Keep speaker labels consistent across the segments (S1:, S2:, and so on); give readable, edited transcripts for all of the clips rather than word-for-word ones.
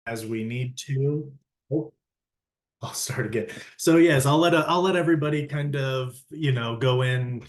S1: as we need to. Oh, I'll start again. So yes, I'll let everybody kind of, go in.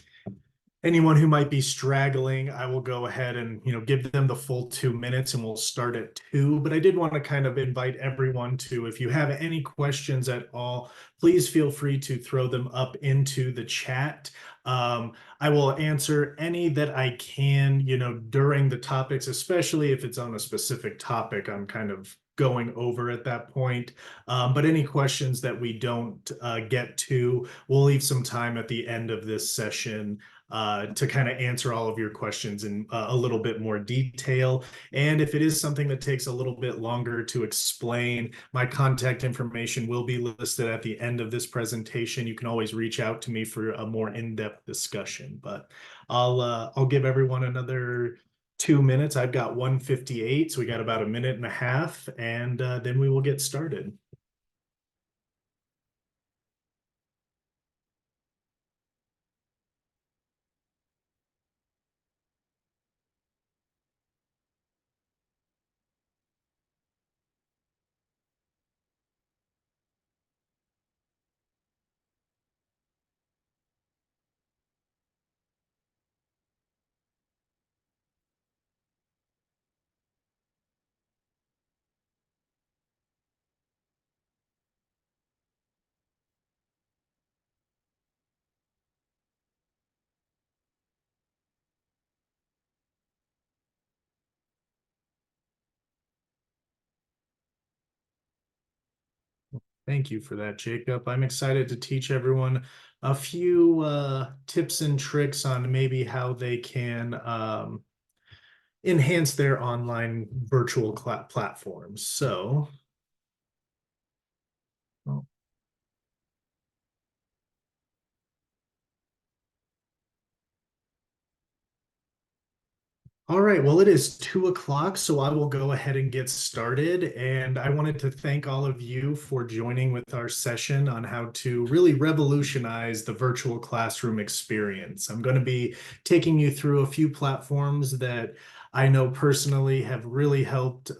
S1: Anyone who might be straggling, I will go ahead and, give them the full 2 minutes and we'll start at 2. But I did want to kind of invite everyone to, if you have any questions at all, please feel free to throw them up into the chat. I will answer any that I can, during the topics, especially if it's on a specific topic I'm kind of going over at that point. But any questions that we don't get to, we'll leave some time at the end of this session to kind of answer all of your questions in a little bit more detail. And if it is something that takes a little bit longer to explain, my contact information will be listed at the end of this presentation. You can always reach out to me for a more in-depth discussion. But I'll give everyone another 2 minutes. I've got 1:58, so we got about a minute and a half, and then we will get started. Thank you for that, Jacob. I'm excited to teach everyone a few tips and tricks on maybe how they can enhance their online virtual platforms. So, oh, all right, well, it is 2 o'clock, so I will go ahead and get started. And I wanted to thank all of you for joining with our session on how to really revolutionize the virtual classroom experience. I'm going to be taking you through a few platforms that I know personally have really helped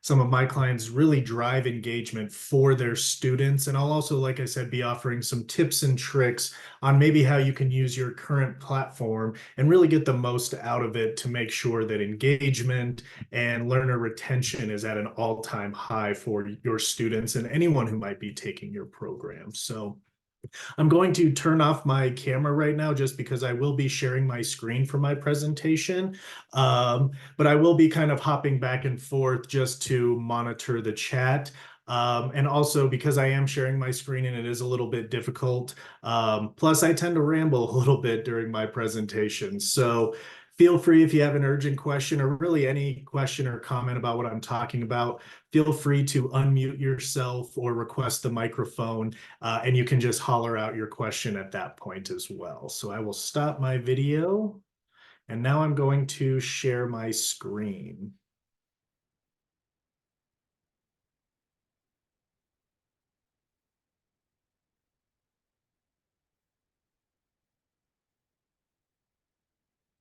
S1: some of my clients really drive engagement for their students. And I'll also, like I said, be offering some tips and tricks on maybe how you can use your current platform and really get the most out of it to make sure that engagement and learner retention is at an all-time high for your students and anyone who might be taking your program. So I'm going to turn off my camera right now just because I will be sharing my screen for my presentation. But I will be kind of hopping back and forth just to monitor the chat. And also because I am sharing my screen and it is a little bit difficult. Plus, I tend to ramble a little bit during my presentation. So feel free if you have an urgent question or really any question or comment about what I'm talking about, feel free to unmute yourself or request the microphone, and you can just holler out your question at that point as well. So I will stop my video, and now I'm going to share my screen.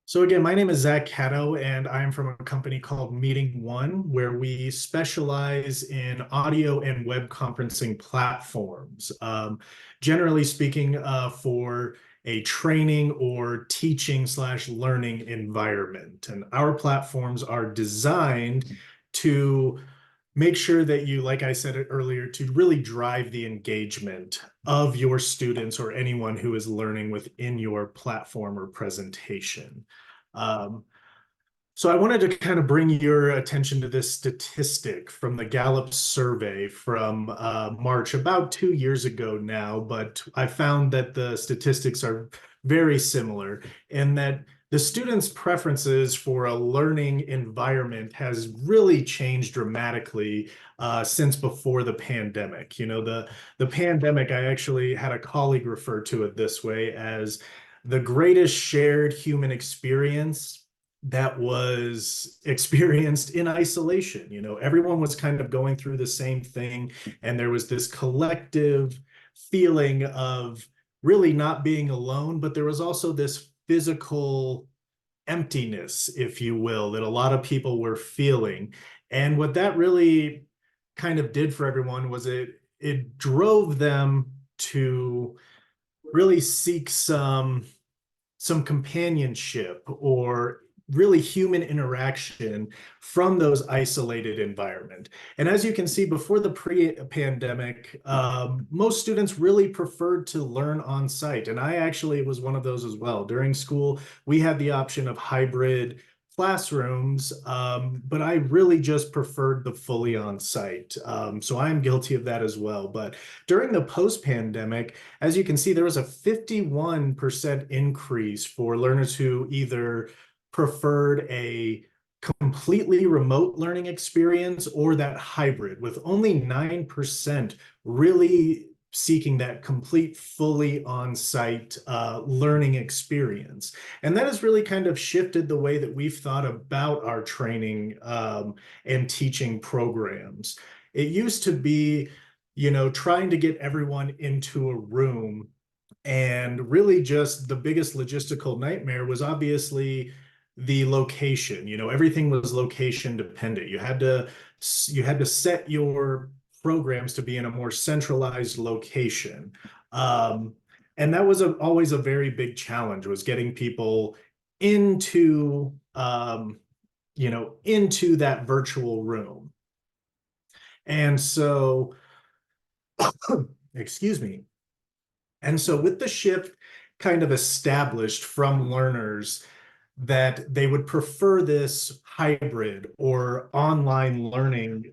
S1: So again, my name is Zach Catto, and I'm from a company called MeetingOne, where we specialize in audio and web conferencing platforms. Generally speaking, for a training or teaching slash learning environment. And our platforms are designed to make sure that you, like I said earlier, to really drive the engagement of your students or anyone who is learning within your platform or presentation. Um, so I wanted to kind of bring your attention to this statistic from the Gallup survey from March, about 2 years ago now, but I found that the statistics are very similar in that the students' preferences for a learning environment has really changed dramatically since before the pandemic. The pandemic, I actually had a colleague refer to it this way as the greatest shared human experience that was experienced in isolation. Everyone was kind of going through the same thing, and there was this collective feeling of really not being alone, but there was also this physical emptiness, if you will, that a lot of people were feeling. And what that really kind of did for everyone was it drove them to really seek some companionship or really human interaction from those isolated environment. And as you can see, before the pre-pandemic, most students really preferred to learn on site. And I actually was one of those as well. During school, we had the option of hybrid classrooms, but I really just preferred the fully on site. So I'm guilty of that as well. But during the post-pandemic, as you can see, there was a 51% increase for learners who either preferred a completely remote learning experience or that hybrid, with only 9% really seeking that complete, fully on-site learning experience. And that has really kind of shifted the way that we've thought about our training and teaching programs. It used to be, trying to get everyone into a room, and really just the biggest logistical nightmare was obviously the location. Everything was location dependent. You had to set your programs to be in a more centralized location. And that was always a very big challenge, was getting people into into that virtual room. And so, excuse me. And so with the shift kind of established from learners that they would prefer this hybrid or online learning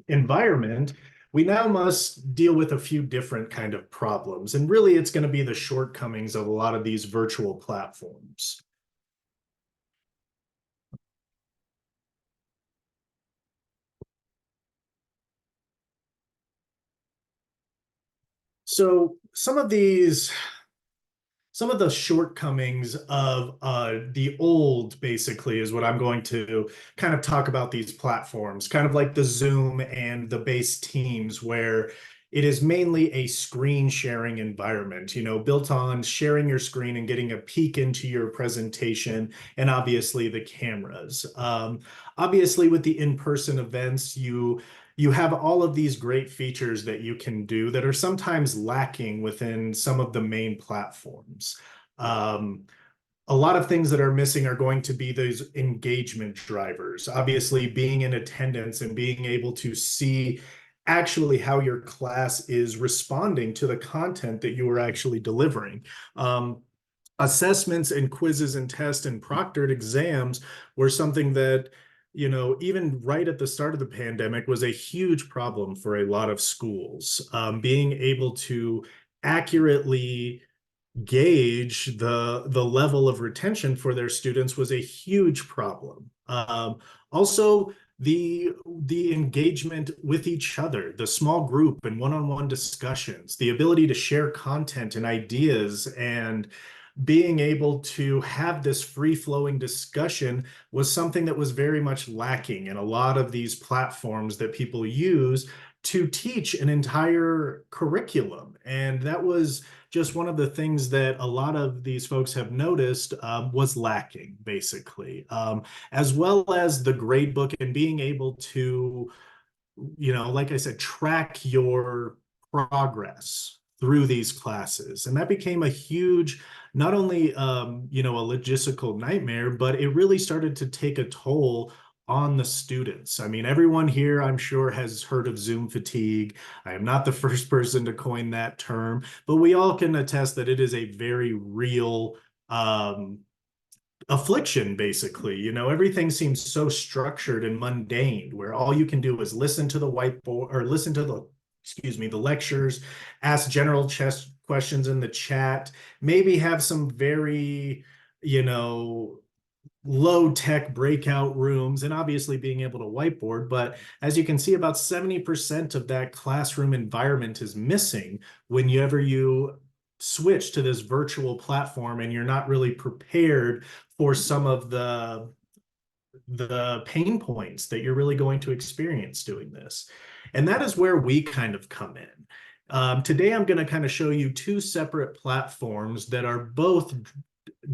S1: environment, we now must deal with a few different kind of problems. And really, it's going to be the shortcomings of a lot of these virtual platforms. So some of the shortcomings of the old, basically, is what I'm going to kind of talk about these platforms, kind of like the Zoom and the base Teams, where it is mainly a screen sharing environment, built on sharing your screen and getting a peek into your presentation, and obviously the cameras. Obviously, with the in-person events, you have all of these great features that you can do that are sometimes lacking within some of the main platforms. A lot of things that are missing are going to be those engagement drivers. Obviously, being in attendance and being able to see actually how your class is responding to the content that you are actually delivering. Assessments and quizzes and tests and proctored exams were something that, even right at the start of the pandemic, was a huge problem for a lot of schools. Being able to accurately gauge the level of retention for their students was a huge problem. Also, the engagement with each other, the small group and one-on-one discussions, the ability to share content and ideas, and being able to have this free-flowing discussion was something that was very much lacking in a lot of these platforms that people use to teach an entire curriculum. And that was just one of the things that a lot of these folks have noticed was lacking, basically, as well as the grade book and being able to, like I said, track your progress through these classes. And that became a huge, not only, a logistical nightmare, but it really started to take a toll on the students. I mean, everyone here, I'm sure, has heard of Zoom fatigue. I am not the first person to coin that term, but we all can attest that it is a very real affliction, basically. Everything seems so structured and mundane, where all you can do is listen to the whiteboard or listen to the lectures, ask general chess questions in the chat, maybe have some very, low tech breakout rooms, and obviously being able to whiteboard. But as you can see, about 70% of that classroom environment is missing whenever you switch to this virtual platform and you're not really prepared for some of the pain points that you're really going to experience doing this. And that is where we kind of come in. Today, I'm going to kind of show you two separate platforms that are both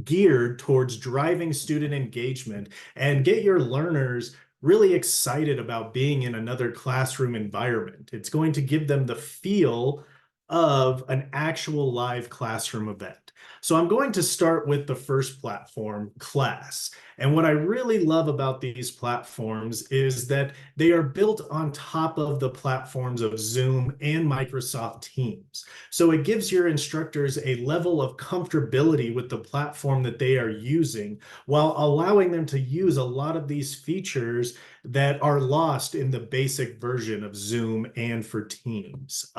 S1: geared towards driving student engagement and get your learners really excited about being in another classroom environment. It's going to give them the feel of an actual live classroom event. So I'm going to start with the first platform, class. And what I really love about these platforms is that they are built on top of the platforms of Zoom and Microsoft Teams. So it gives your instructors a level of comfortability with the platform that they are using while allowing them to use a lot of these features that are lost in the basic version of Zoom and for Teams.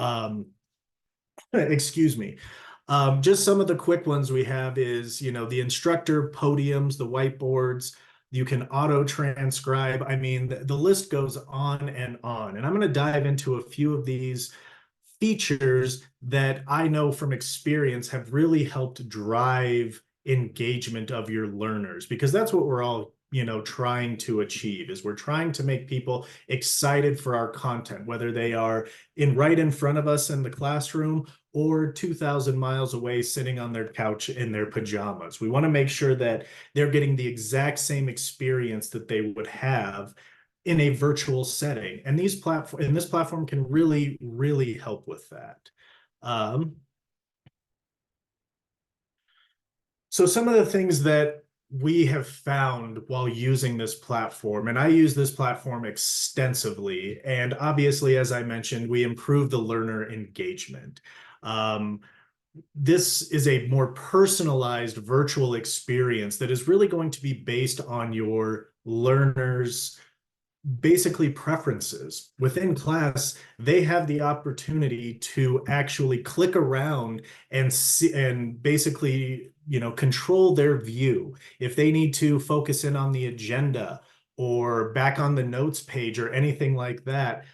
S1: Excuse me. Just some of the quick ones we have is, the instructor podiums, the whiteboards, you can auto transcribe. I mean, the list goes on and on. And I'm going to dive into a few of these features that I know from experience have really helped drive engagement of your learners, because that's what we're all trying to achieve. Is we're trying to make people excited for our content, whether they are right in front of us in the classroom or 2,000 miles away sitting on their couch in their pajamas. We want to make sure that they're getting the exact same experience that they would have in a virtual setting. And this platform can really, really help with that. So some of the things that we have found while using this platform, and I use this platform extensively, and obviously, as I mentioned, we improve the learner engagement. This is a more personalized virtual experience that is really going to be based on your learners' basically preferences. Within class, they have the opportunity to actually click around and see, and basically, control their view. If they need to focus in on the agenda or back on the notes page or anything like that,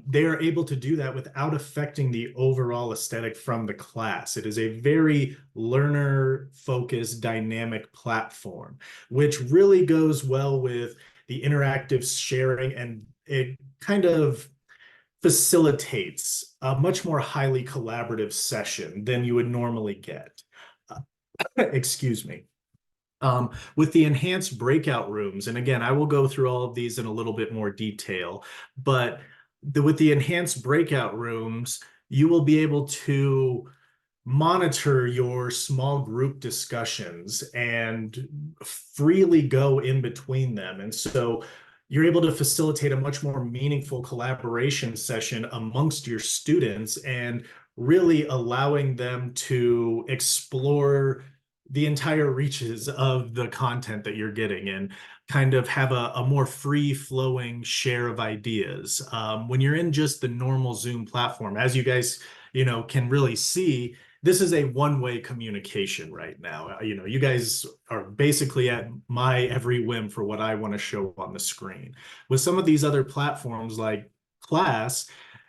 S1: they are able to do that without affecting the overall aesthetic from the class. It is a very learner-focused, dynamic platform, which really goes well with the interactive sharing, and it kind of facilitates a much more highly collaborative session than you would normally get. Excuse me. With the enhanced breakout rooms, and again, I will go through all of these in a little bit more detail, but with the enhanced breakout rooms, you will be able to monitor your small group discussions and freely go in between them. And so you're able to facilitate a much more meaningful collaboration session amongst your students and really allowing them to explore the entire reaches of the content that you're getting and kind of have a more free-flowing share of ideas. When you're in just the normal Zoom platform, as you guys can really see, this is a one-way communication right now. You guys are basically at my every whim for what I want to show on the screen. With some of these other platforms like Class,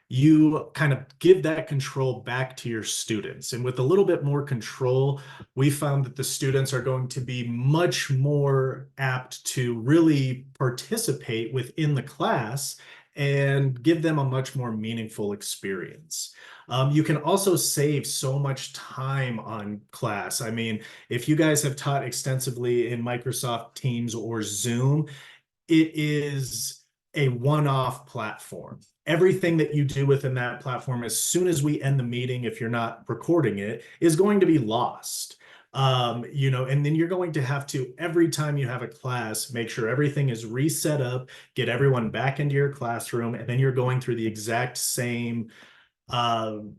S1: you kind of give that control back to your students. And with a little bit more control, we found that the students are going to be much more apt to really participate within the class and give them a much more meaningful experience. You can also save so much time on Class. I mean, if you guys have taught extensively in Microsoft Teams or Zoom, it is a one-off platform. Everything that you do within that platform, as soon as we end the meeting, if you're not recording it, is going to be lost. And then you're going to have to, every time you have a class, make sure everything is reset up, get everyone back into your classroom, and then you're going through the exact same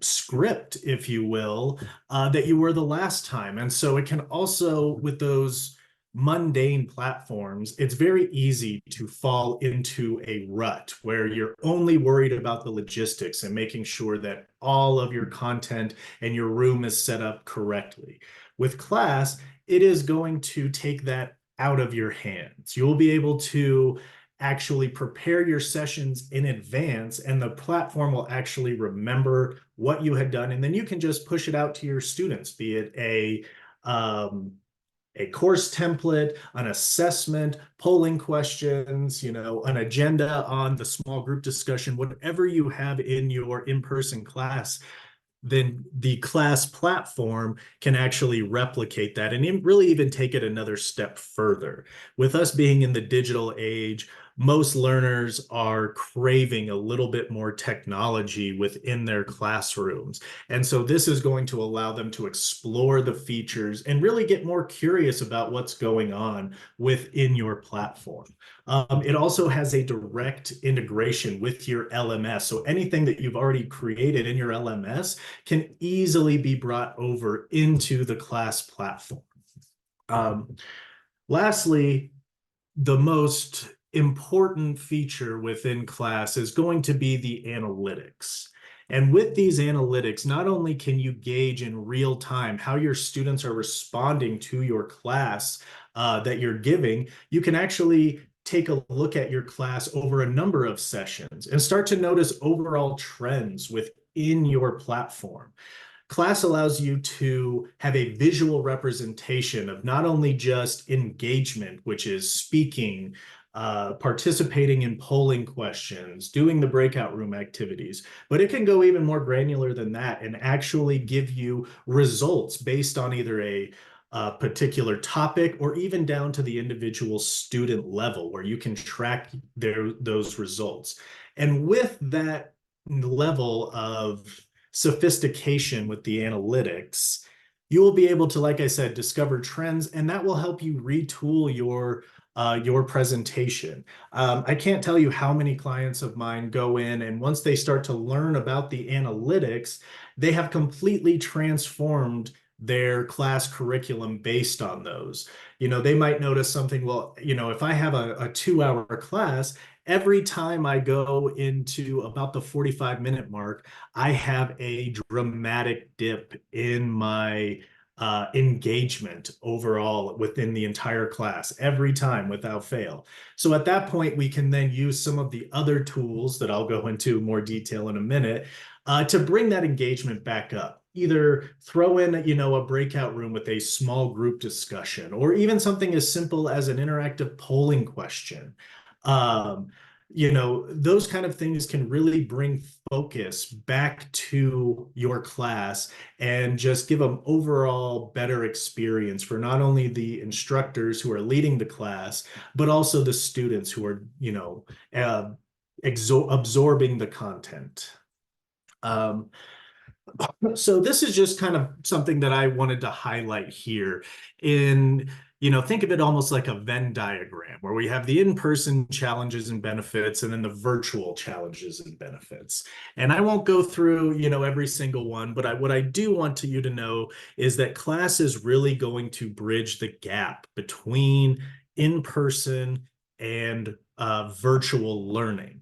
S1: script, if you will, that you were the last time. And so it can also, with those mundane platforms, it's very easy to fall into a rut where you're only worried about the logistics and making sure that all of your content and your room is set up correctly. With Class, it is going to take that out of your hands. You'll be able to actually prepare your sessions in advance, and the platform will actually remember what you had done, and then you can just push it out to your students, be it a course template, an assessment, polling questions, an agenda on the small group discussion, whatever you have in your in-person class. Then the Class platform can actually replicate that and really even take it another step further. With us being in the digital age, most learners are craving a little bit more technology within their classrooms. And so this is going to allow them to explore the features and really get more curious about what's going on within your platform. It also has a direct integration with your LMS. So anything that you've already created in your LMS can easily be brought over into the class platform. Um, Lastly, the most important feature within class is going to be the analytics. And with these analytics, not only can you gauge in real time how your students are responding to your class that you're giving, you can actually take a look at your class over a number of sessions and start to notice overall trends within your platform. Class allows you to have a visual representation of not only just engagement, which is speaking, participating in polling questions, doing the breakout room activities, but it can go even more granular than that and actually give you results based on either a particular topic or even down to the individual student level where you can track those results. And with that level of sophistication with the analytics, you will be able to, like I said, discover trends, and that will help you retool your presentation. I can't tell you how many clients of mine go in, and once they start to learn about the analytics, they have completely transformed their class curriculum based on those. They might notice something, well, if I have a 2-hour class, every time I go into about the 45-minute mark, I have a dramatic dip in my engagement overall within the entire class every time without fail. So at that point, we can then use some of the other tools that I'll go into more detail in a minute to bring that engagement back up. Either throw in, a breakout room with a small group discussion, or even something as simple as an interactive polling question. Um, those kind of things can really bring focus back to your class and just give them overall better experience for not only the instructors who are leading the class, but also the students who are, uh, absorbing the content. Um, so this is just kind of something that I wanted to highlight here in, think of it almost like a Venn diagram where we have the in-person challenges and benefits and then the virtual challenges and benefits. And I won't go through, every single one, but what I do want you to know is that class is really going to bridge the gap between in-person and virtual learning.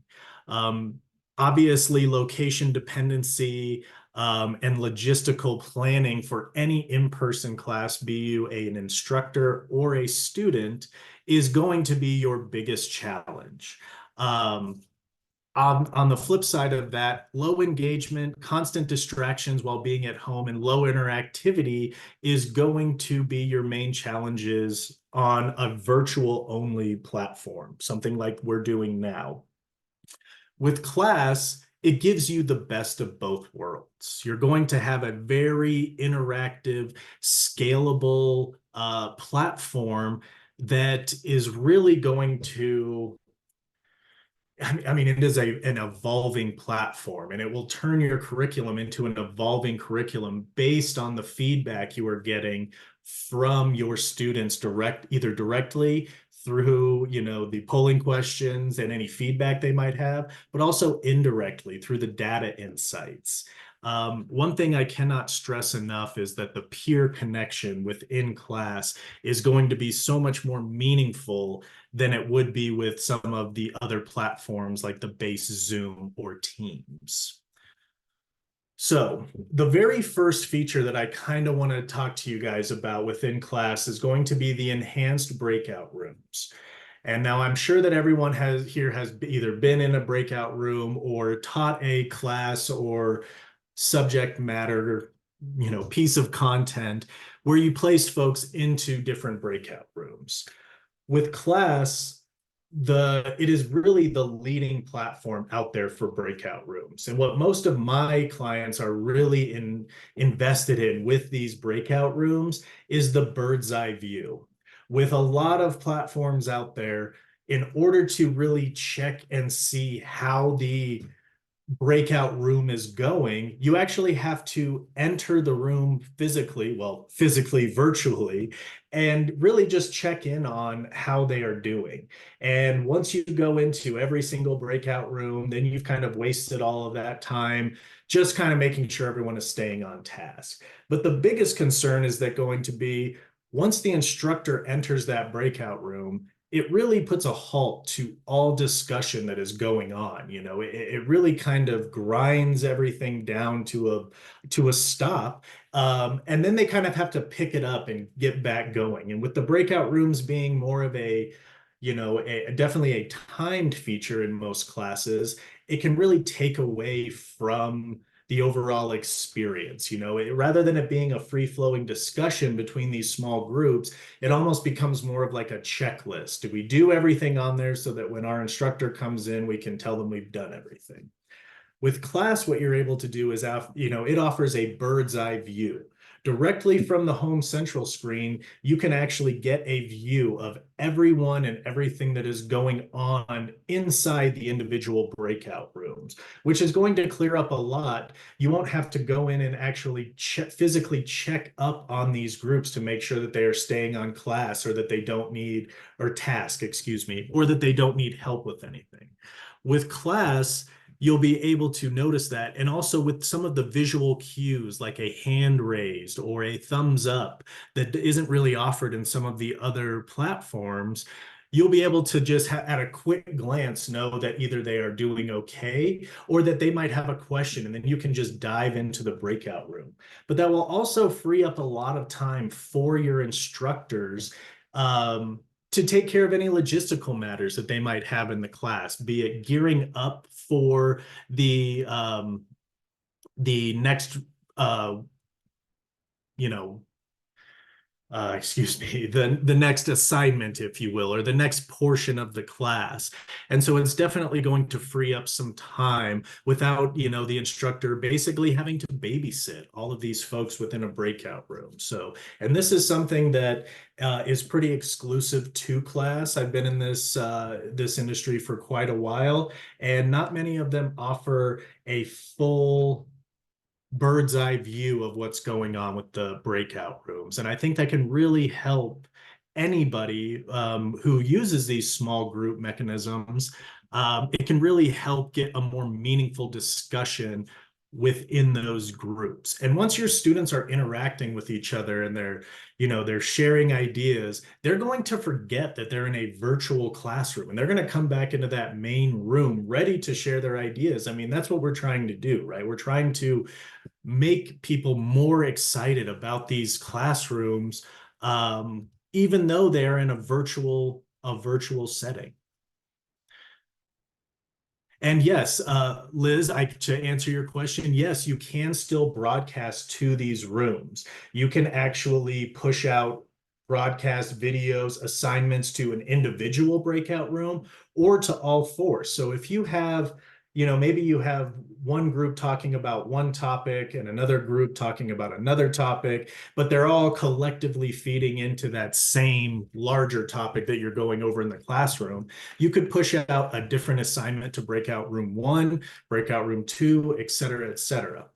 S1: Obviously, location dependency and logistical planning for any in-person class, be you an instructor or a student, is going to be your biggest challenge. On the flip side of that, low engagement, constant distractions while being at home, and low interactivity is going to be your main challenges on a virtual only platform, something like we're doing now. With class, it gives you the best of both worlds. You're going to have a very interactive, scalable platform that is really going to, it is an evolving platform, and it will turn your curriculum into an evolving curriculum based on the feedback you are getting from your students either directly through, the polling questions and any feedback they might have, but also indirectly through the data insights. One thing I cannot stress enough is that the peer connection within class is going to be so much more meaningful than it would be with some of the other platforms like the base Zoom or Teams. So the very first feature that I kind of want to talk to you guys about within class is going to be the enhanced breakout rooms. And now I'm sure that everyone has either been in a breakout room or taught a class or subject matter, piece of content where you placed folks into different breakout rooms. With class, it is really the leading platform out there for breakout rooms. And what most of my clients are really invested in with these breakout rooms is the bird's eye view. With a lot of platforms out there, in order to really check and see how the breakout room is going, you actually have to enter the room physically, well, physically, virtually, and really just check in on how they are doing. And once you go into every single breakout room, then you've kind of wasted all of that time just kind of making sure everyone is staying on task. But the biggest concern is that going to be once the instructor enters that breakout room, it really puts a halt to all discussion that is going on. It really kind of grinds everything down to a stop. And then they kind of have to pick it up and get back going. And with the breakout rooms being more of definitely a timed feature in most classes, it can really take away from the overall experience. Rather than it being a free-flowing discussion between these small groups, it almost becomes more of like a checklist. Do we do everything on there so that when our instructor comes in, we can tell them we've done everything? With class, what you're able to do is, it offers a bird's eye view. Directly from the home central screen, you can actually get a view of everyone and everything that is going on inside the individual breakout rooms, which is going to clear up a lot. You won't have to go in and actually physically check up on these groups to make sure that they are staying on class or that they don't need, or task, excuse me, or that they don't need help with anything. With class, you'll be able to notice that. And also with some of the visual cues, like a hand raised or a thumbs up that isn't really offered in some of the other platforms, you'll be able to just at a quick glance know that either they are doing okay or that they might have a question, and then you can just dive into the breakout room. But that will also free up a lot of time for your instructors to take care of any logistical matters that they might have in the class, be it gearing up for the next uh, you know excuse me, the next assignment, if you will, or the next portion of the class. And so it's definitely going to free up some time without, the instructor basically having to babysit all of these folks within a breakout room. So, and this is something that is pretty exclusive to class. I've been in this industry for quite a while, and not many of them offer a full bird's eye view of what's going on with the breakout rooms. And I think that can really help anybody who uses these small group mechanisms. It can really help get a more meaningful discussion within those groups. And once your students are interacting with each other and they're sharing ideas, they're going to forget that they're in a virtual classroom, and they're going to come back into that main room ready to share their ideas. I mean, that's what we're trying to do, right? We're trying to make people more excited about these classrooms, even though they're in a virtual setting. And yes, Liz, to answer your question, yes, you can still broadcast to these rooms. You can actually push out broadcast videos, assignments to an individual breakout room or to all four. So if you have, maybe you have one group talking about one topic and another group talking about another topic, but they're all collectively feeding into that same larger topic that you're going over in the classroom, you could push out a different assignment to breakout room 1, breakout room 2, et cetera, et cetera.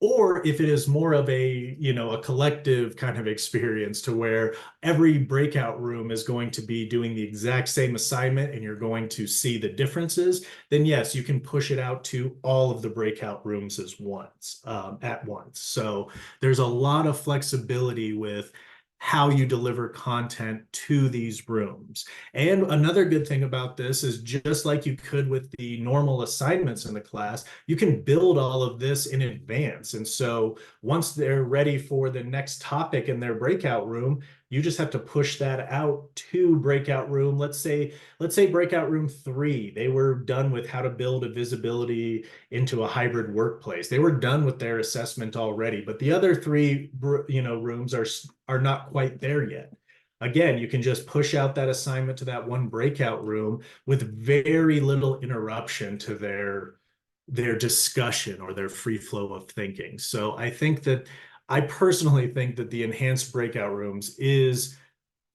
S1: Or if it is more of a collective kind of experience to where every breakout room is going to be doing the exact same assignment and you're going to see the differences, then yes, you can push it out to all of the breakout rooms at once. So there's a lot of flexibility with how you deliver content to these rooms. And another good thing about this is, just like you could with the normal assignments in the class, you can build all of this in advance. And so once they're ready for the next topic in their breakout room, you just have to push that out to breakout room. Let's say breakout room 3, they were done with how to build a visibility into a hybrid workplace. They were done with their assessment already, but the other 3, rooms are not quite there yet. Again, you can just push out that assignment to that one breakout room with very little interruption to their discussion or their free flow of thinking. So I personally think that the enhanced breakout rooms is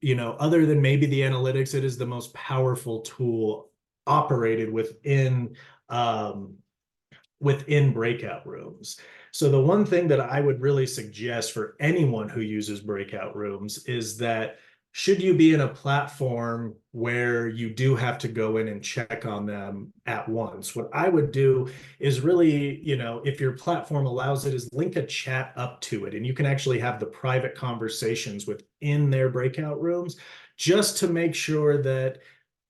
S1: other than maybe the analytics, it is the most powerful tool operated um, within breakout rooms. So the one thing that I would really suggest for anyone who uses breakout rooms is that should you be in a platform where you do have to go in and check on them at once, what I would do is really, if your platform allows it, is link a chat up to it. And you can actually have the private conversations within their breakout rooms just to make sure that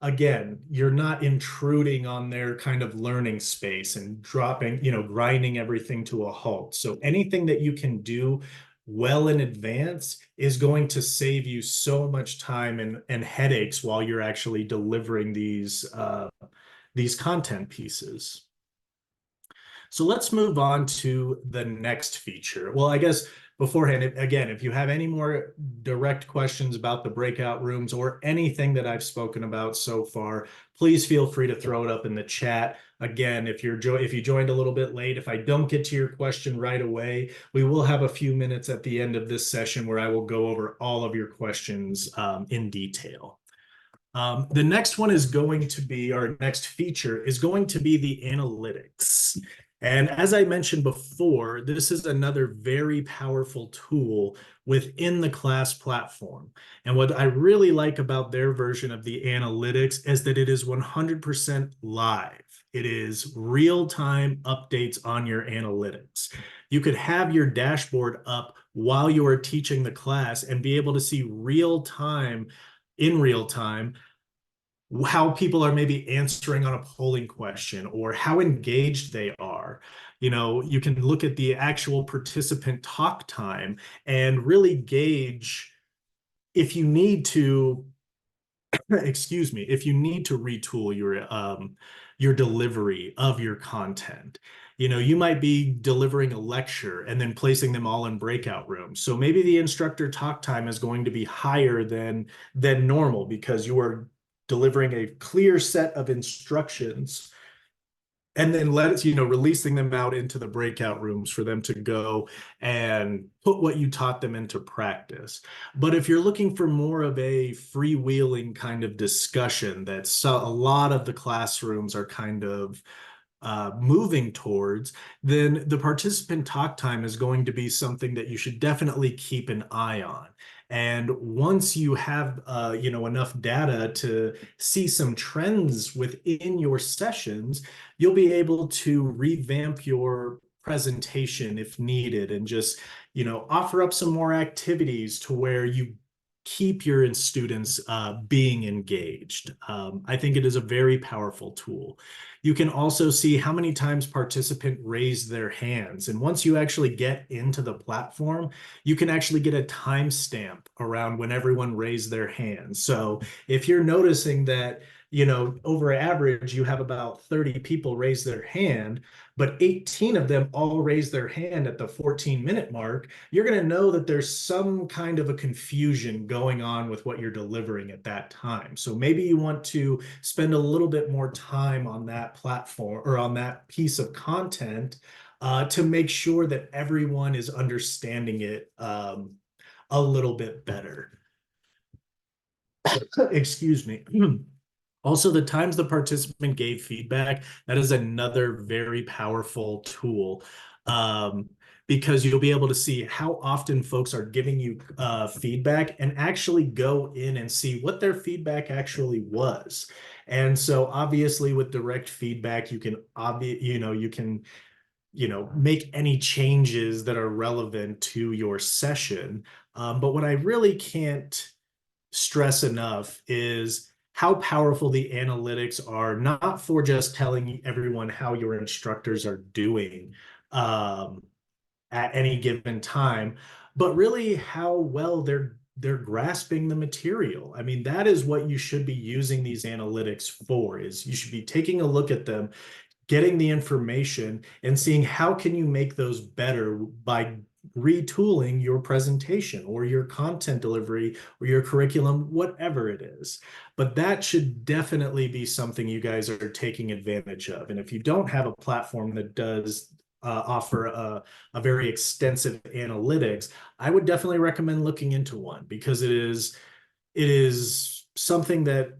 S1: again, you're not intruding on their kind of learning space and grinding everything to a halt. So anything that you can do well in advance is going to save you so much time and headaches while you're actually delivering these content pieces. So let's move on to the next feature. Well, I guess beforehand, again, if you have any more direct questions about the breakout rooms or anything that I've spoken about so far, please feel free to throw it up in the chat. Again, if you joined a little bit late, if I don't get to your question right away, we will have a few minutes at the end of this session where I will go over all of your questions in detail. The next one is going to be, our next feature is going to be the analytics. And as I mentioned before, this is another very powerful tool within the class platform. And what I really like about their version of the analytics is that it is 100% live. It is real-time updates on your analytics. You could have your dashboard up while you are teaching the class and be able to see in real time how people are maybe answering on a polling question or how engaged they are. You can look at the actual participant talk time and really gauge if you need to, excuse me, if you need to retool your delivery of your content. You might be delivering a lecture and then placing them all in breakout rooms. So maybe the instructor talk time is going to be higher than normal because you are delivering a clear set of instructions and then releasing them out into the breakout rooms for them to go and put what you taught them into practice. But if you're looking for more of a freewheeling kind of discussion that a lot of the classrooms are kind of moving towards, then the participant talk time is going to be something that you should definitely keep an eye on. And once you have enough data to see some trends within your sessions, you'll be able to revamp your presentation if needed and just offer up some more activities to where you keep your students being engaged. I think it is a very powerful tool. You can also see how many times participant raised their hands. And once you actually get into the platform, you can actually get a timestamp around when everyone raised their hands. So if you're noticing that, over average, you have about 30 people raise their hand, but 18 of them all raise their hand at the 14-minute mark, you're going to know that there's some kind of a confusion going on with what you're delivering at that time. So maybe you want to spend a little bit more time on that platform or on that piece of content to make sure that everyone is understanding it a little bit better. Excuse me. Also, the times the participant gave feedback, that is another very powerful tool because you'll be able to see how often folks are giving you feedback and actually go in and see what their feedback actually was. And so obviously with direct feedback, you can make any changes that are relevant to your session. But what I really can't stress enough is how powerful the analytics are, not for just telling everyone how your instructors are doing at any given time, but really how well they're grasping the material. I mean, that is what you should be using these analytics for, is you should be taking a look at them, getting the information and seeing how can you make those better by retooling your presentation or your content delivery or your curriculum, whatever it is. But that should definitely be something you guys are taking advantage of. And if you don't have a platform that does offer a very extensive analytics, I would definitely recommend looking into one because it is it is something that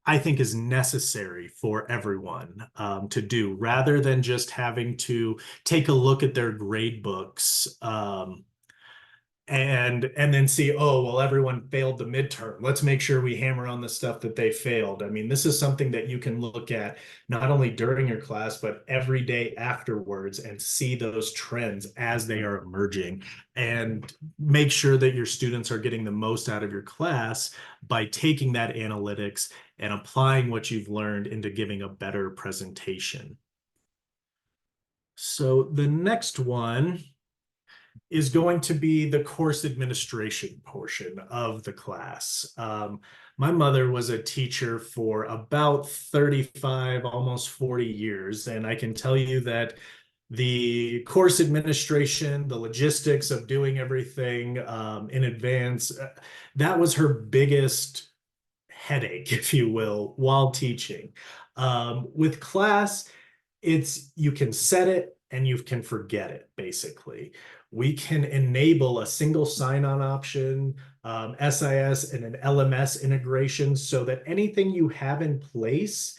S1: I think is necessary for everyone to do, rather than just having to take a look at their grade books and then see, oh, well, everyone failed the midterm. Let's make sure we hammer on the stuff that they failed. I mean, this is something that you can look at not only during your class, but every day afterwards and see those trends as they are emerging and make sure that your students are getting the most out of your class by taking that analytics and applying what you've learned into giving a better presentation. So the next one is going to be the course administration portion of the class. My mother was a teacher for about 35, almost 40 years, and I can tell you that the course administration, the logistics of doing everything in advance, that was her biggest headache, if you will, while teaching. With class, it's you can set it and you can forget it, basically. We can enable a single sign-on option, SIS, and an LMS integration so that anything you have in place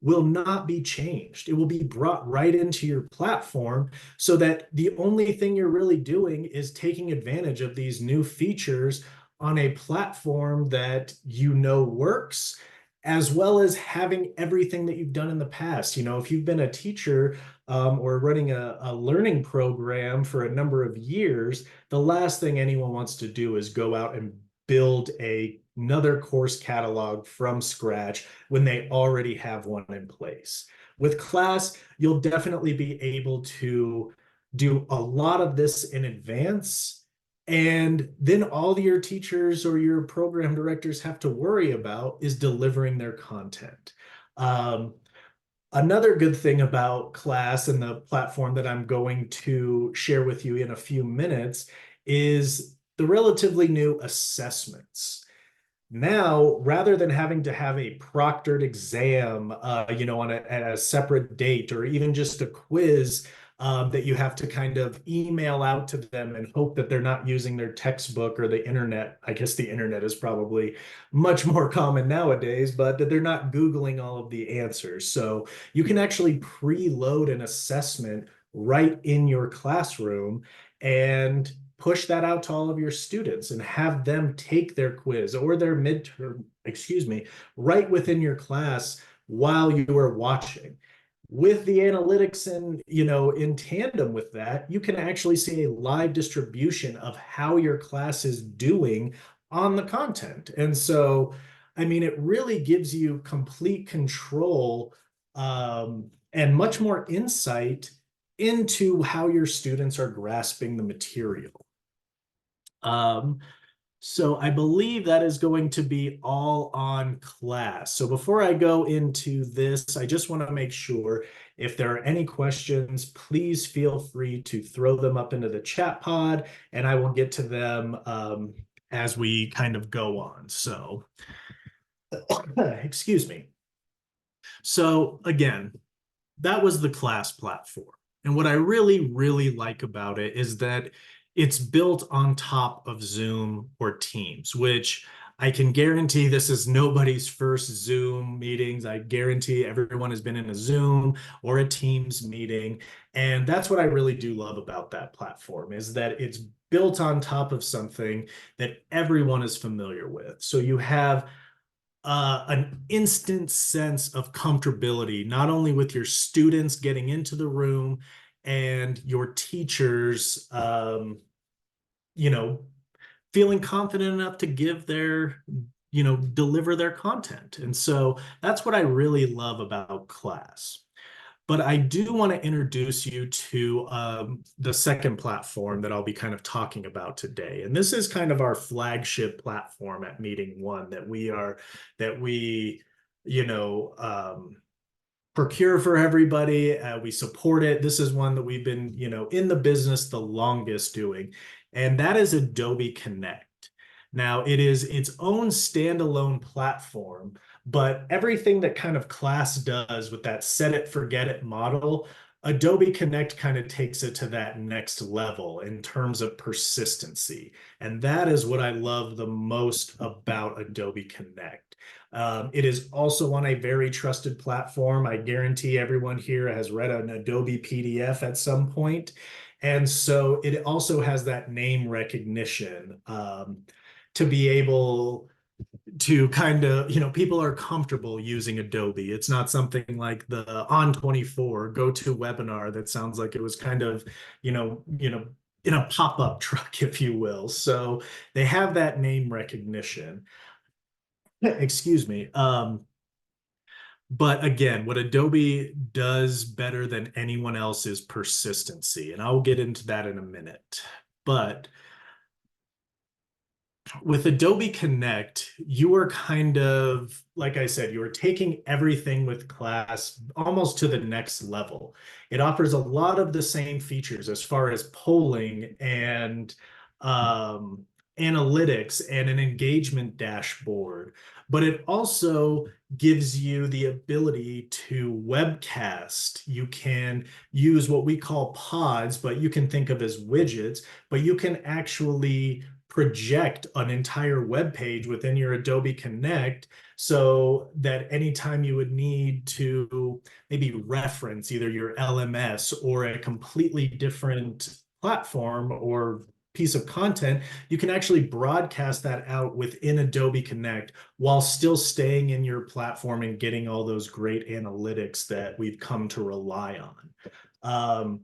S1: will not be changed. It will be brought right into your platform so that the only thing you're really doing is taking advantage of these new features on a platform that you know works, as well as having everything that you've done in the past. You know, if you've been a teacher or running a learning program for a number of years, the last thing anyone wants to do is go out and build another course catalog from scratch when they already have one in place. With class, you'll definitely be able to do a lot of this in advance. And then all your teachers or your program directors have to worry about is delivering their content. Another good thing about class and the platform that I'm going to share with you in a few minutes is the relatively new assessments. Now, rather than having to have a proctored exam, on a separate date, or even just a quiz that you have to kind of email out to them and hope that they're not using their textbook or the internet. I guess the internet is probably much more common nowadays, but that they're not Googling all of the answers. So you can actually preload an assessment right in your classroom and push that out to all of your students and have them take their quiz or their midterm, right within your class while you are watching. With the analytics and, in tandem with that, you can actually see a live distribution of how your class is doing on the content. And so, I mean, it really gives you complete control and much more insight into how your students are grasping the material. So I believe that is going to be all on class. So before I go into this, I just want to make sure if there are any questions, please feel free to throw them up into the chat pod and I will get to them as we kind of go on. So, excuse me. So again, that was the class platform. And what I really, really like about it is that it's built on top of Zoom or Teams, which I can guarantee this is nobody's first Zoom meetings. I guarantee everyone has been in a Zoom or a Teams meeting. And that's what I really do love about that platform, is that it's built on top of something that everyone is familiar with. So you have an instant sense of comfortability, not only with your students getting into the room and your teachers, feeling confident enough to give their, deliver their content. And so that's what I really love about class. But I do want to introduce you to the second platform that I'll be kind of talking about today. And this is kind of our flagship platform at MeetingOne that we, procure for everybody. We support it. This is one that we've been, in the business the longest doing, and that is Adobe Connect. Now, it is its own standalone platform, but everything that kind of class does with that set it, forget it model, Adobe Connect kind of takes it to that next level in terms of persistency. And that is what I love the most about Adobe Connect. It is also on a very trusted platform. I guarantee everyone here has read an Adobe PDF at some point. And so it also has that name recognition to be able to kind of, people are comfortable using Adobe. It's not something like the On24 GoToWebinar that sounds like it was kind of, in a pop-up truck, if you will. So they have that name recognition. Excuse me. But again, what Adobe does better than anyone else is persistency. And I'll get into that in a minute. But with Adobe Connect, you are kind of, like I said, you are taking everything with class almost to the next level. It offers a lot of the same features as far as polling and analytics and an engagement dashboard, but it also gives you the ability to webcast. You can use what we call pods, but you can think of as widgets, but you can actually project an entire web page within your Adobe Connect so that anytime you would need to maybe reference either your LMS or a completely different platform or piece of content, you can actually broadcast that out within Adobe Connect while still staying in your platform and getting all those great analytics that we've come to rely on.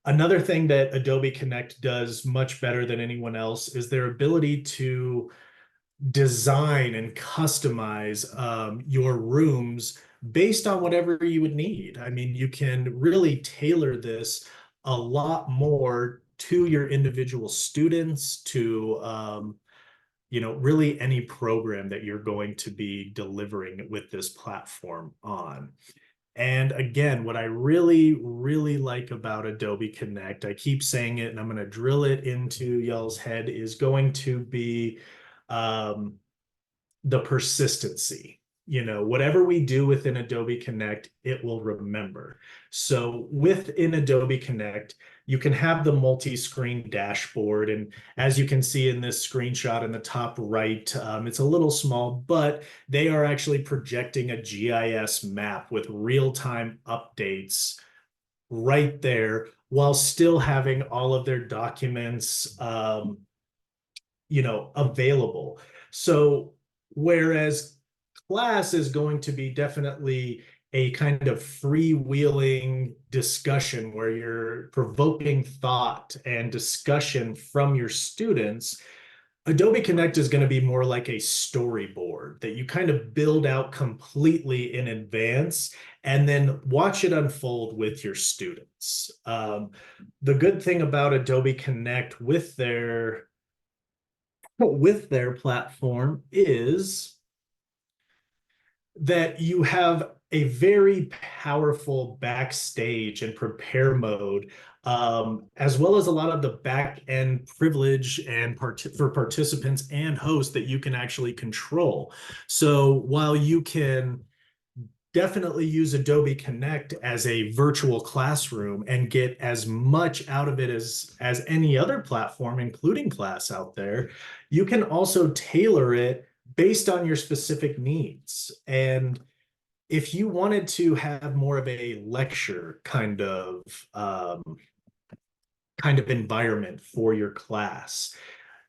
S1: Another thing that Adobe Connect does much better than anyone else is their ability to design and customize your rooms based on whatever you would need. I mean, you can really tailor this a lot more to your individual students, to really any program that you're going to be delivering with this platform on. And again, what I really, really like about Adobe Connect, I keep saying it and I'm going to drill it into y'all's head, is going to be um, the persistency. Whatever we do within Adobe Connect, it will remember. So within Adobe Connect, you can have the multi-screen dashboard. And as you can see in this screenshot in the top right, it's a little small, but they are actually projecting a GIS map with real-time updates right there while still having all of their documents available. So whereas class is going to be definitely a kind of freewheeling discussion where you're provoking thought and discussion from your students, Adobe Connect is going to be more like a storyboard that you kind of build out completely in advance and then watch it unfold with your students. The good thing about Adobe Connect with their platform is that you have a very powerful backstage and prepare mode, as well as a lot of the back end privilege and for participants and hosts that you can actually control. So while you can definitely use Adobe Connect as a virtual classroom and get as much out of it as any other platform, including class out there, you can also tailor it based on your specific needs. And if you wanted to have more of a lecture kind of environment for your class,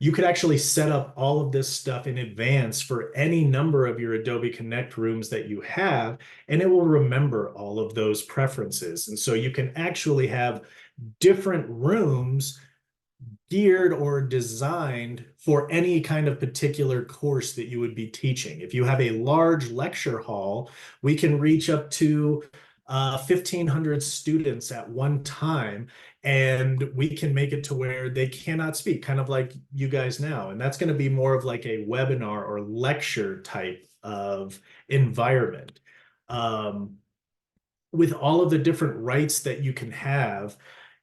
S1: you could actually set up all of this stuff in advance for any number of your Adobe Connect rooms that you have, and it will remember all of those preferences. And so you can actually have different rooms geared or designed for any kind of particular course that you would be teaching. If you have a large lecture hall, we can reach up to 1,500 students at one time, and we can make it to where they cannot speak, kind of like you guys now. And that's going to be more of like a webinar or lecture type of environment. With all of the different rights that you can have,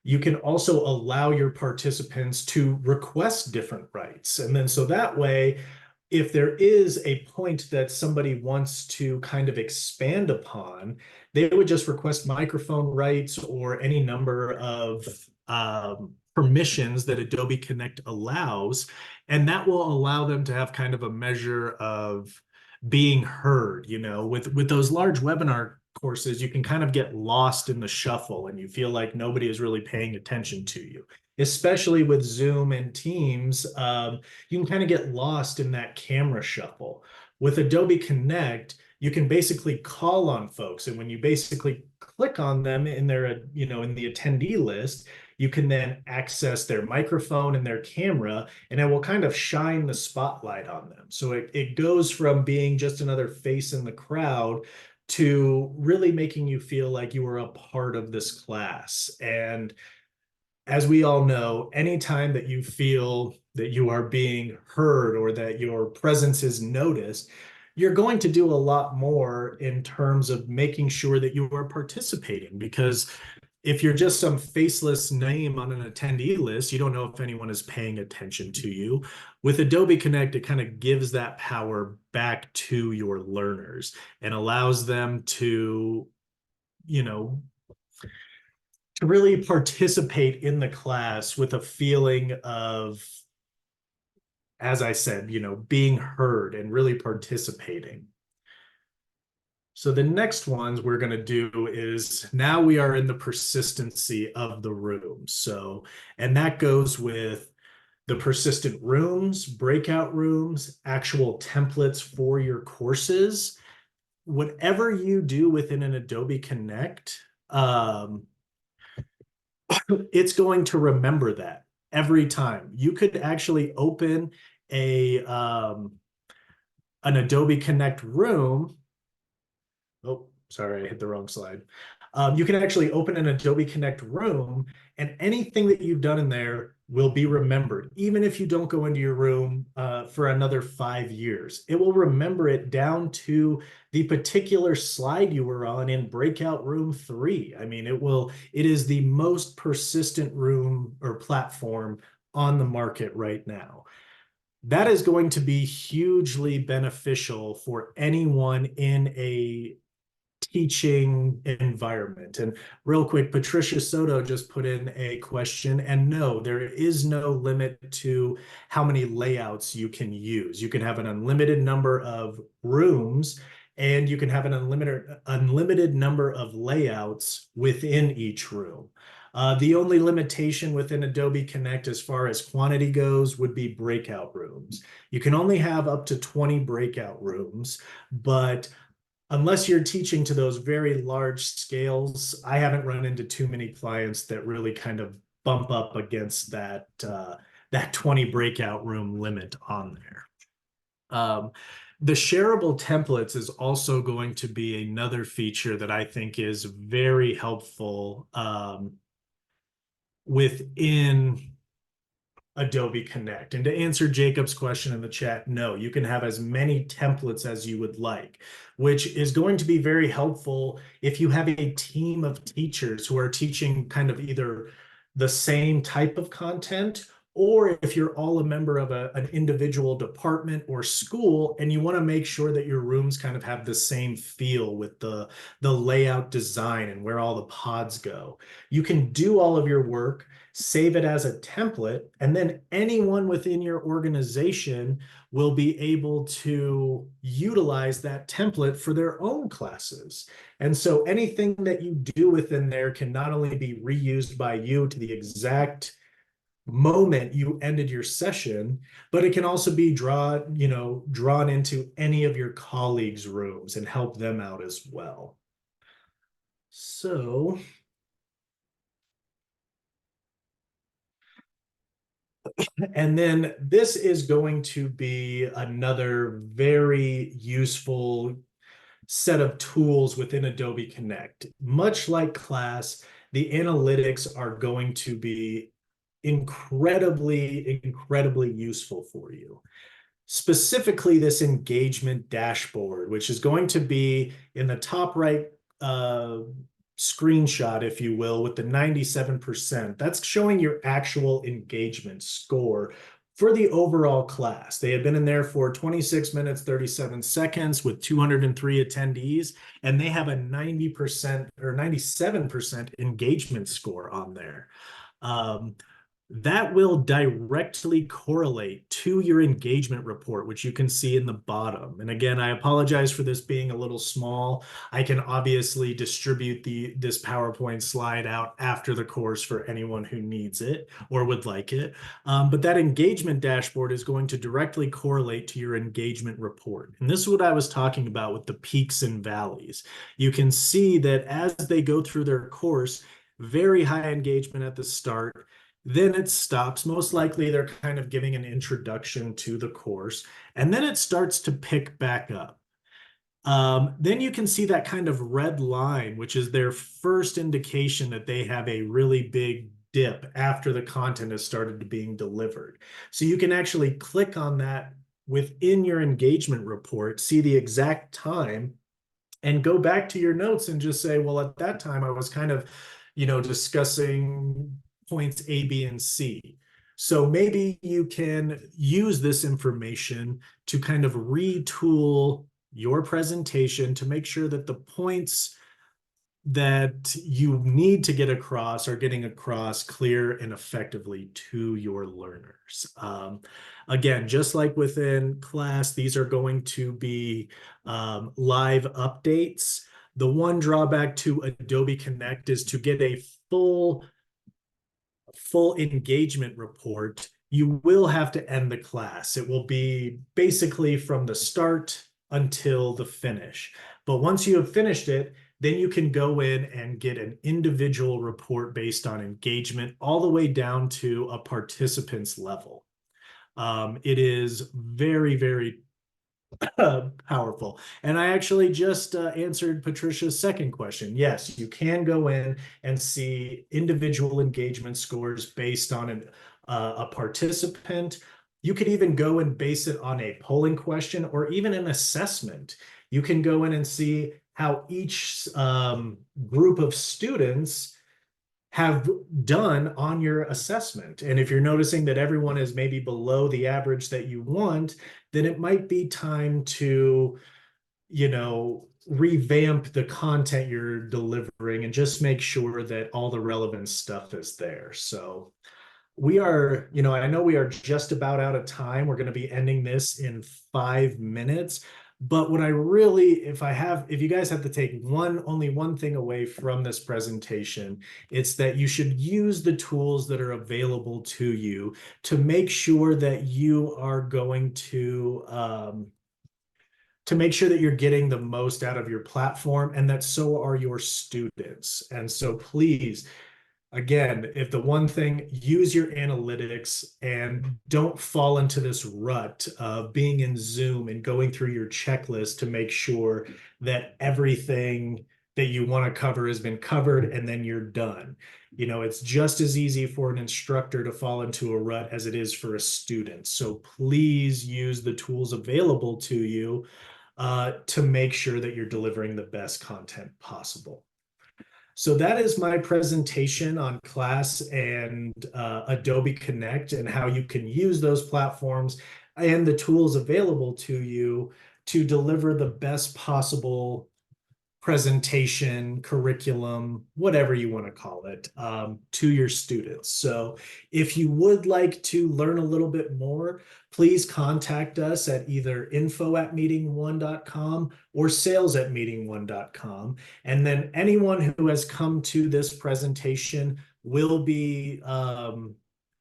S1: you can also allow your participants to request different rights. And then so that way, if there is a point that somebody wants to kind of expand upon, they would just request microphone rights or any number of permissions that Adobe Connect allows, and that will allow them to have kind of a measure of being heard. With those large webinar courses, you can kind of get lost in the shuffle and you feel like nobody is really paying attention to you. Especially with Zoom and Teams, you can kind of get lost in that camera shuffle. With Adobe Connect, you can basically call on folks, and when you basically click on them in their, in the attendee list, you can then access their microphone and their camera, and it will kind of shine the spotlight on them. So it goes from being just another face in the crowd to really making you feel like you are a part of this class. And as we all know, anytime that you feel that you are being heard or that your presence is noticed, you're going to do a lot more in terms of making sure that you are participating. Because if you're just some faceless name on an attendee list, you don't know if anyone is paying attention to you. With Adobe Connect, it kind of gives that power back to your learners and allows them to, to really participate in the class with a feeling of, as I said, being heard and really participating. So the next ones we're going to do is, now we are in the persistency of the room. So, and that goes with the persistent rooms, breakout rooms, actual templates for your courses. Whatever you do within an Adobe Connect, it's going to remember that every time. You could actually open an Adobe Connect room. Oh, sorry, I hit the wrong slide. You can actually open an Adobe Connect room, and anything that you've done in there will be remembered. Even if you don't go into your room for another 5 years, it will remember it down to the particular slide you were on in breakout room 3. I mean, it is the most persistent room or platform on the market right now. That is going to be hugely beneficial for anyone in a teaching environment. And real quick, Patricia Soto just put in a question, and no, there is no limit to how many layouts you can use. You can have an unlimited number of rooms, and you can have an unlimited number of layouts within each room. The only limitation within Adobe Connect as far as quantity goes would be breakout rooms. You can only have up to 20 breakout rooms, but unless you're teaching to those very large scales, I haven't run into too many clients that really kind of bump up against that 20 breakout room limit on there. The shareable templates is also going to be another feature that I think is very helpful within Adobe Connect. And to answer Jacob's question in the chat, no, you can have as many templates as you would like, which is going to be very helpful if you have a team of teachers who are teaching kind of either the same type of content, or if you're all a member of an individual department or school and you want to make sure that your rooms kind of have the same feel with the layout design and where all the pods go. You can do all of your work, save it as a template, and then anyone within your organization will be able to utilize that template for their own classes. And so anything that you do within there can not only be reused by you to the exact moment you ended your session, but it can also be drawn into any of your colleagues' rooms and help them out as well. So and then this is going to be another very useful set of tools within Adobe Connect. Much like class, the analytics are going to be incredibly, incredibly useful for you. Specifically, this engagement dashboard, which is going to be in the top right screenshot, if you will, with the 97%. That's showing your actual engagement score for the overall class. They had been in there for 26 minutes, 37 seconds with 203 attendees, and they have a 90% or 97% engagement score on there. Um, that will directly correlate to your engagement report, which you can see in the bottom. And again, I apologize for this being a little small. I can obviously distribute this PowerPoint slide out after the course for anyone who needs it or would like it. But that engagement dashboard is going to directly correlate to your engagement report. And this is what I was talking about with the peaks and valleys. You can see that as they go through their course, very high engagement at the start, then it stops. Most likely they're kind of giving an introduction to the course, and then it starts to pick back up. Then you can see that kind of red line, which is their first indication that they have a really big dip after the content has started to being delivered. So you can actually click on that within your engagement report, see the exact time, and go back to your notes and just say, well, at that time I was kind of, discussing points A, B, and C. So maybe you can use this information to kind of retool your presentation to make sure that the points that you need to get across are getting across clear and effectively to your learners. Again, just like within class, these are going to be live updates. The one drawback to Adobe Connect is to get a full engagement report, you will have to end the class. It will be basically from the start until the finish. But once you have finished it, then you can go in and get an individual report based on engagement all the way down to a participant's level. It is very, very powerful. And I actually just answered Patricia's second question. Yes, you can go in and see individual engagement scores based on a participant. You could even go and base it on a polling question or even an assessment. You can go in and see how each group of students have done on your assessment. And if you're noticing that everyone is maybe below the average that you want, then it might be time to, revamp the content you're delivering and just make sure that all the relevant stuff is there. So we are, I know we are just about out of time. We're going to be ending this in 5 minutes. But what I really, if you guys have to take only one thing away from this presentation, it's that you should use the tools that are available to you to make sure that you are going to make sure that you're getting the most out of your platform and that so are your students. And so please, again, if the one thing, use your analytics and don't fall into this rut of being in Zoom and going through your checklist to make sure that everything that you want to cover has been covered and then you're done. It's just as easy for an instructor to fall into a rut as it is for a student. So please use the tools available to you to make sure that you're delivering the best content possible. So that is my presentation on class and Adobe Connect and how you can use those platforms and the tools available to you to deliver the best possible presentation, curriculum, whatever you want to call it, to your students. So if you would like to learn a little bit more, please contact us at either info@meetingone.com or sales@meetingone.com. And then anyone who has come to this presentation will be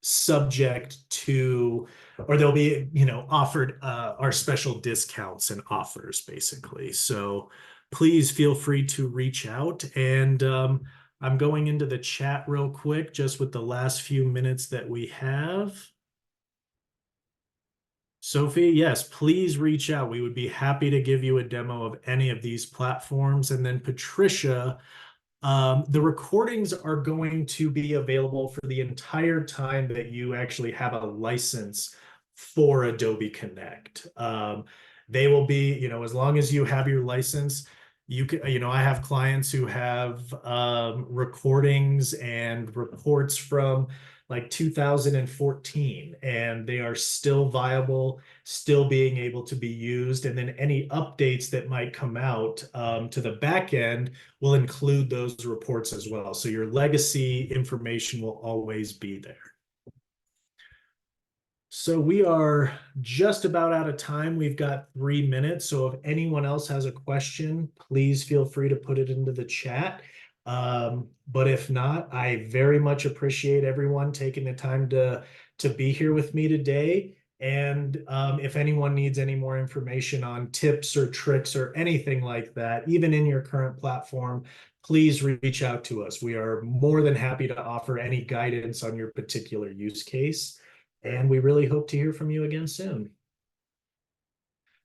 S1: subject to, or they'll be, offered our special discounts and offers, basically. So please feel free to reach out. And I'm going into the chat real quick, just with the last few minutes that we have. Sophie, yes, please reach out. We would be happy to give you a demo of any of these platforms. And then Patricia, the recordings are going to be available for the entire time that you actually have a license for Adobe Connect. They will be, as long as you have your license, you can, I have clients who have recordings and reports from like 2014, and they are still viable, still being able to be used. And then any updates that might come out to the back end will include those reports as well. So your legacy information will always be there. So we are just about out of time. We've got 3 minutes. So if anyone else has a question, please feel free to put it into the chat. But if not, I very much appreciate everyone taking the time to be here with me today. And if anyone needs any more information on tips or tricks or anything like that, even in your current platform, please reach out to us. We are more than happy to offer any guidance on your particular use case. And we really hope to hear from you again soon.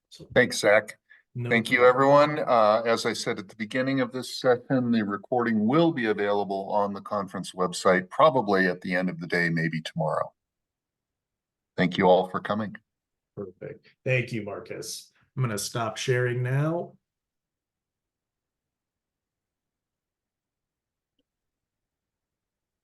S2: So, thanks, Zach.
S1: No
S2: Thank you, everyone. As I said at the beginning of this session, the recording will be available on the conference website, probably at the end of the day, maybe tomorrow. Thank you all for coming.
S1: Perfect. Thank you, Marcus. I'm going to stop sharing now.